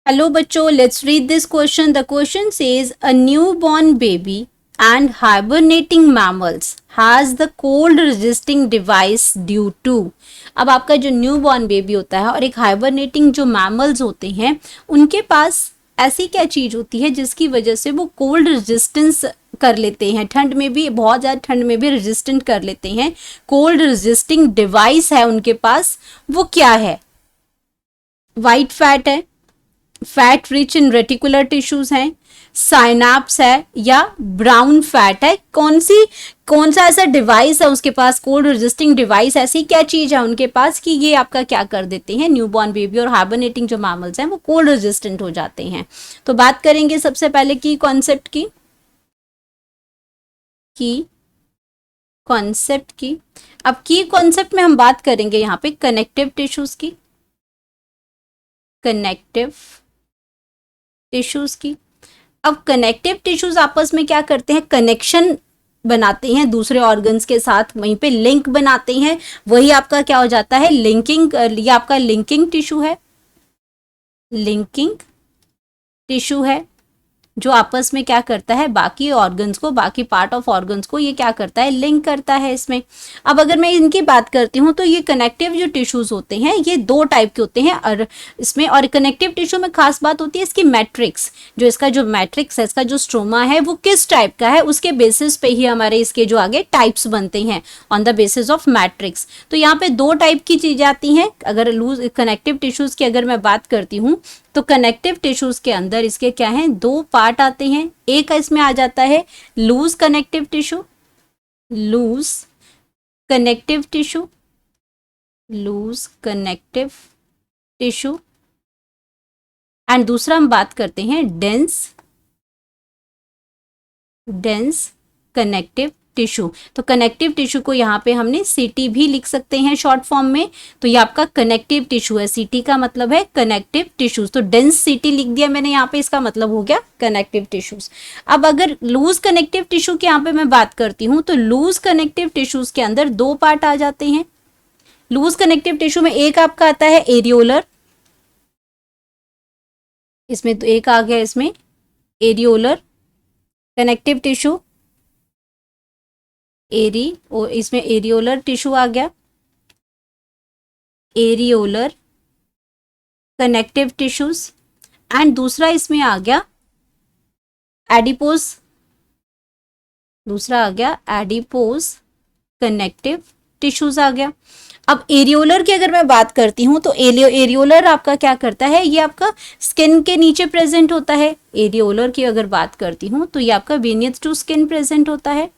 Hello बच्चों, let's read this question. The question says a newborn baby and hibernating mammals has the cold resisting device due to. अब आपका जो newborn baby होता है और एक हाइबरनेटिंग जो मैमल्स होते हैं उनके पास ऐसी क्या चीज होती है जिसकी वजह से वो कोल्ड रेजिस्टेंस कर लेते हैं, ठंड में भी, बहुत ज़्यादा ठंड में भी रेजिस्टेंट कर लेते हैं. कोल्ड रेजिस्टिंग डिवाइस है उनके पास, वो क्या है? वाइट फैट है, fat rich in reticular tissues हैं, साइनाप्स है या ब्राउन फैट है? कौन सा ऐसा डिवाइस है उसके पास, कोल्ड रेजिस्टिंग डिवाइस, ऐसी क्या चीज है उनके पास कि ये आपका क्या कर देते हैं, न्यूबॉर्न बेबी और हाइबरनेटिंग जो मैमल्स हैं वो कोल्ड रेजिस्टेंट हो जाते हैं. तो बात करेंगे सबसे पहले की कॉन्सेप्ट की. अब की कॉन्सेप्ट में हम बात करेंगे यहाँ पे कनेक्टिव टिश्यूज की. अब कनेक्टिव टिश्यूज आपस में क्या करते हैं? कनेक्शन बनाते हैं दूसरे ऑर्गन्स के साथ, वहीं पे लिंक बनाते हैं, वही आपका क्या हो जाता है? लिंकिंग. ये आपका लिंकिंग टिश्यू है जो आपस में क्या करता है? बाकी ऑर्गन्स को, बाकी पार्ट ऑफ ऑर्गन्स को ये क्या करता है? लिंक करता है इसमें. अब अगर मैं इनकी बात करती हूँ तो ये कनेक्टिव जो टिश्यूज होते हैं ये दो टाइप के होते हैं और इसमें, और कनेक्टिव टिश्यू में खास बात होती है इसकी मैट्रिक्स. इसका जो मैट्रिक्स है, इसका जो स्ट्रोमा है वो किस टाइप का है उसके बेसिस पे ही हमारे इसके जो आगे टाइप्स बनते हैं, on the basis of matrix. तो यहाँ पे दो टाइप की चीजें आती हैं. अगर लूज कनेक्टिव टिश्यूज की अगर मैं बात करती हूँ तो कनेक्टिव टिश्यूज के अंदर इसके क्या हैं? दो पार्ट आते हैं. एक इसमें आ जाता है लूज कनेक्टिव टिश्यू एंड दूसरा हम बात करते हैं डेंस कनेक्टिव टिश्यू. तो कनेक्टिव टिश्यू को यहाँ पे हमने सीटी भी लिख सकते हैं शॉर्ट फॉर्म में. तो ये आपका कनेक्टिव टिश्यू है, सीटी का मतलब है कनेक्टिव टिश्यूज. तो डेंस सीटी लिख दिया मैंने यहाँ पे, इसका मतलब हो गया कनेक्टिव टिश्यूज. अब अगर लूज कनेक्टिव टिश्यू की यहाँ पे मैं बात करती हूँ तो लूज कनेक्टिव टिश्यूज के अंदर दो पार्ट आ जाते हैं. लूज कनेक्टिव टिश्यू में एक आपका आता है एरियोलर, इसमें तो एक आ गया इसमें एरियोलर कनेक्टिव टिश्यू, इसमें एरियोलर टिश्यू आ गया, एरियोलर कनेक्टिव टिश्यूज. एंड दूसरा इसमें आ गया एडिपोज कनेक्टिव टिश्यूज आ गया. अब एरियोलर की अगर मैं बात करती हूँ तो एरियोलर आपका क्या करता है? ये आपका स्किन के नीचे प्रेजेंट होता है. एरियोलर की अगर बात करती हूँ तो ये आपका बीनीथ टू स्किन प्रेजेंट होता है,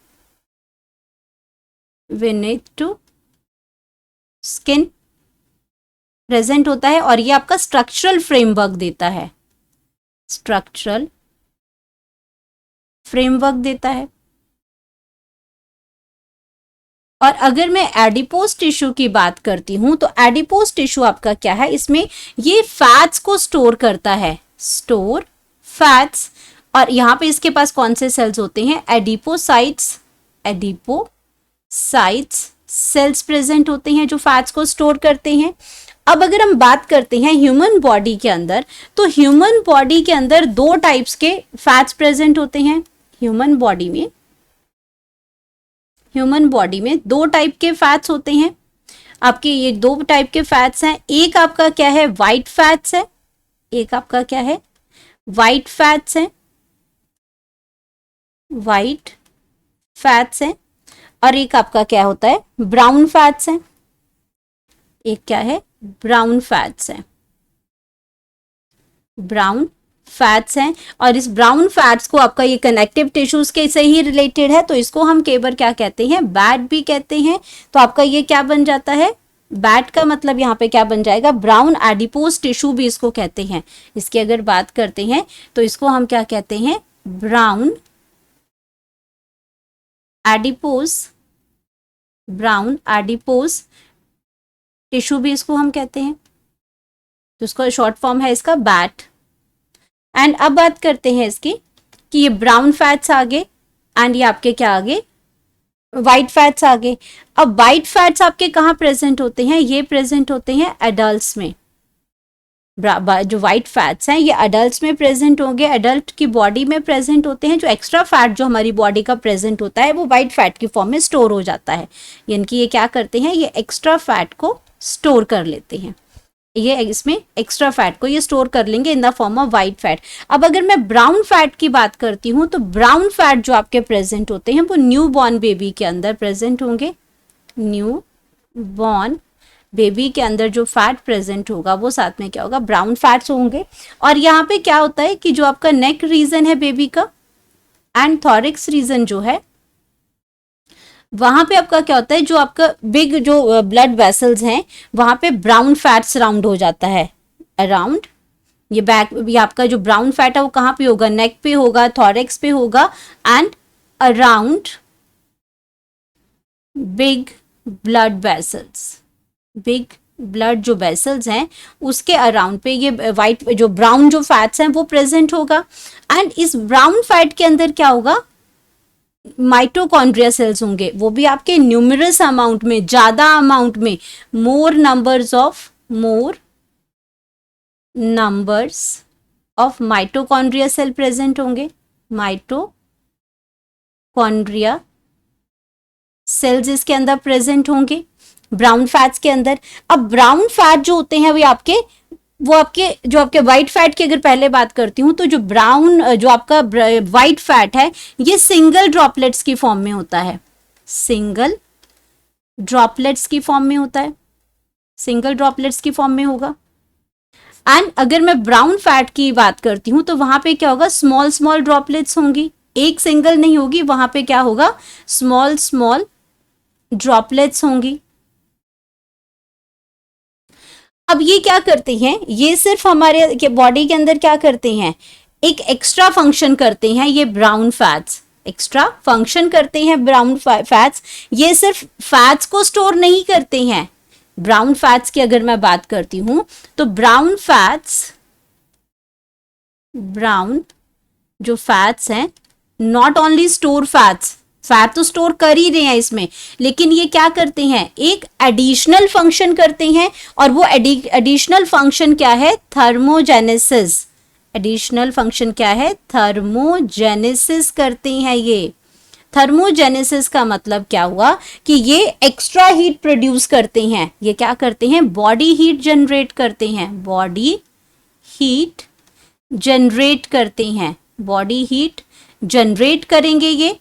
और ये आपका स्ट्रक्चरल फ्रेमवर्क देता है. और अगर मैं एडिपोज टिश्यू की बात करती हूं तो एडिपोज टिश्यू आपका क्या है? इसमें ये फैट्स को स्टोर करता है, फैट्स. और यहाँ पे इसके पास कौन से सेल्स होते हैं? एडिपोसाइट्स सेल्स प्रेजेंट होते हैं जो फैट्स को स्टोर करते हैं. अब अगर हम बात करते हैं ह्यूमन बॉडी के अंदर, तो ह्यूमन बॉडी के अंदर दो टाइप्स के फैट्स प्रेजेंट होते हैं. ह्यूमन बॉडी में दो टाइप के फैट्स होते हैं. आपके ये दो टाइप के फैट्स हैं. एक आपका क्या है? वाइट फैट्स है. वाइट फैट्स हैं. और एक आपका क्या होता है? ब्राउन फैट्स हैं. ब्राउन फैट्स हैं. और इस ब्राउन फैट्स को आपका ये कनेक्टिव टिश्यूज के से ही रिलेटेड है, तो इसको हम कई बार क्या कहते हैं? बैट भी कहते हैं. तो आपका ये क्या बन जाता है? बैट का मतलब यहाँ पे क्या बन जाएगा? ब्राउन एडिपोज टिश्यू भी इसको कहते हैं. इसकी अगर बात करते हैं तो इसको हम क्या कहते हैं? ब्राउन एडिपोज टिश्यू भी इसको हम कहते हैं. तो इसका शॉर्ट फॉर्म है इसका बैट. एंड अब बात करते हैं इसकी कि ये ब्राउन फैट्स आगे एंड ये आपके क्या आगे? व्हाइट फैट्स आगे. अब व्हाइट फैट्स आपके कहाँ प्रेजेंट होते हैं? ये प्रेजेंट होते हैं एडल्ट्स में. जो वाइट फैट्स हैं ये अडल्ट में प्रेजेंट होंगे, अडल्ट की बॉडी में प्रेजेंट होते हैं। जो एक्स्ट्रा फैट जो हमारी बॉडी का प्रेजेंट होता है वो वाइट फैट की फॉर्म में स्टोर हो जाता है, यानी कि ये क्या करते हैं, ये एक्स्ट्रा फैट को स्टोर कर लेते हैं। ये इसमें एक्स्ट्रा फैट को ये स्टोर कर लेंगे in the form of white fat. अब अगर मैं ब्राउन फैट की बात करती हूँ तो ब्राउन फैट जो आपके प्रेजेंट होते हैं वो न्यू बॉर्न बेबी के अंदर प्रेजेंट होंगे। न्यू बॉर्न बेबी के अंदर जो फैट प्रेजेंट होगा वो साथ में क्या होगा, ब्राउन फैट्स होंगे। और यहाँ पे क्या होता है कि जो आपका नेक रीजन है बेबी का एंड थॉरिक्स रीजन जो है वहां पे आपका क्या होता है, जो आपका बिग जो ब्लड वेसल्स हैं वहां पे ब्राउन फैट सराउंड हो जाता है अराउंड। ये बैक, ये आपका जो ब्राउन फैट है वो कहाँ पे होगा, नेक पे होगा, थॉरिक्स पे होगा and around big blood vessels. Big blood जो वेसल्स हैं उसके अराउंड पे ये वाइट जो ब्राउन जो फैट्स हैं वो प्रेजेंट होगा। एंड इस ब्राउन फैट के अंदर क्या होगा, माइटोकॉन्ड्रिया सेल्स होंगे, वो भी आपके न्यूमरस अमाउंट में, ज्यादा अमाउंट में, more numbers of mitochondria cell present होंगे। माइटोकॉन्ड्रिया सेल्स इसके अंदर प्रेजेंट होंगे ब्राउन फैट्स के अंदर। अब ब्राउन फैट जो होते हैं वो आपके व्हाइट फैट की अगर पहले बात करती हूँ तो जो आपका व्हाइट फैट है ये सिंगल ड्रॉपलेट्स की फॉर्म में होता है, सिंगल ड्रॉपलेट्स की फॉर्म में होता है, सिंगल ड्रॉपलेट्स की फॉर्म में होगा। एंड अगर मैं ब्राउन फैट की बात करती हूँ तो वहां पे क्या होगा, स्मॉल स्मॉल ड्रॉपलेट्स होंगी, एक सिंगल नहीं होगी, वहां पे क्या होगा, स्मॉल स्मॉल ड्रॉपलेट्स होंगी। अब ये क्या करते हैं, ये सिर्फ हमारे बॉडी के अंदर क्या करते हैं, एक एक्स्ट्रा फंक्शन करते हैं। ये ब्राउन फैट्स एक्स्ट्रा फंक्शन करते हैं। ब्राउन फैट्स ये सिर्फ फैट्स को स्टोर नहीं करते हैं। ब्राउन फैट्स की अगर मैं बात करती हूं तो ब्राउन जो फैट्स हैं नॉट ओनली स्टोर फैट तो स्टोर कर ही रहे हैं इसमें, लेकिन ये क्या करते हैं, एक एडिशनल फंक्शन करते हैं। और वो एडिशनल फंक्शन क्या है, थर्मोजेनेसिस। एडिशनल फंक्शन क्या है, थर्मोजेनेसिस करते हैं। ये थर्मोजेनेसिस का मतलब क्या हुआ कि ये एक्स्ट्रा हीट प्रोड्यूस करते हैं। ये क्या करते हैं, बॉडी हीट जनरेट करते हैं, बॉडी हीट जनरेट करते हैं, बॉडी हीट जनरेट करेंगे ये।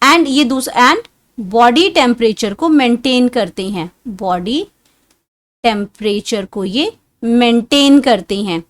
एंड ये एंड बॉडी टेम्परेचर को मेंटेन करते हैं, बॉडी टेम्परेचर को ये मेंटेन करते हैं,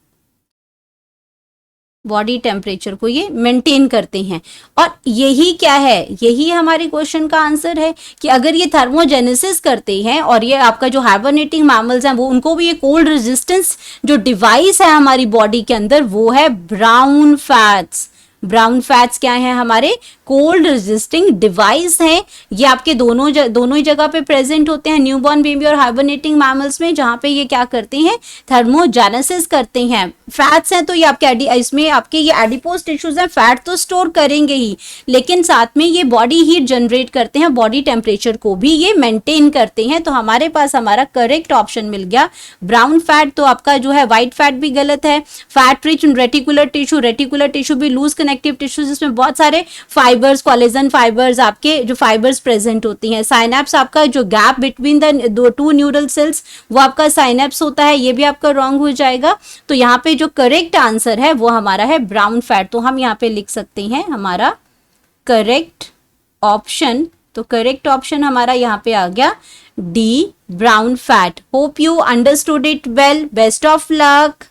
बॉडी टेम्परेचर को ये मेंटेन करते हैं। और यही क्या है, यही हमारे क्वेश्चन का आंसर है कि अगर ये थर्मोजेनेसिस करते हैं और ये आपका जो हाइबरनेटिंग मैमल्स हैं वो उनको भी ये कोल्ड रेजिस्टेंस जो डिवाइस है हमारी बॉडी के अंदर वो है ब्राउन फैट्स। ब्राउन फैट्स क्या है, हमारे कोल्ड रेजिस्टिंग डिवाइस हैं। ये आपके दोनों ही जगह पे प्रेजेंट होते हैं, न्यूबॉर्न बेबी और हाइबरनेटिंग मैमल्स में, जहां पे ये क्या करते हैं, थर्मोजेनेसिस करते हैं। फैट्स हैं तो ये आपके इसमें आपके ये एडिपोज टिश्यूज हैं, फैट तो स्टोर करेंगे ही, लेकिन साथ में ये बॉडी हीट जनरेट करते हैं, बॉडी टेम्परेचर को भी ये मेंटेन करते हैं। तो हमारे पास हमारा करेक्ट ऑप्शन मिल गया ब्राउन फैट। तो आपका जो है व्हाइट फैट भी गलत है। फैट रिच रेटिकुलर टिश्यू भी लूज कनेक्टिव टिश्यू जिसमें बहुत सारे फाइबर्स, कोलेजन फाइबर्स, आपके जो फाइबर्स प्रेजेंट होती हैं। साइनेप्स आपका जो gap between the two neural sales वो आपका साइनेप्स होता है, ये भी आपका रॉन्ग हो जाएगा। तो यहाँ पे जो करेक्ट आंसर है वो हमारा है ब्राउन फैट। तो हम यहाँ पे लिख सकते हैं हमारा करेक्ट ऑप्शन। तो करेक्ट ऑप्शन हमारा यहाँ पे आ गया D, brown fat. Hope you understood it well. Best of luck.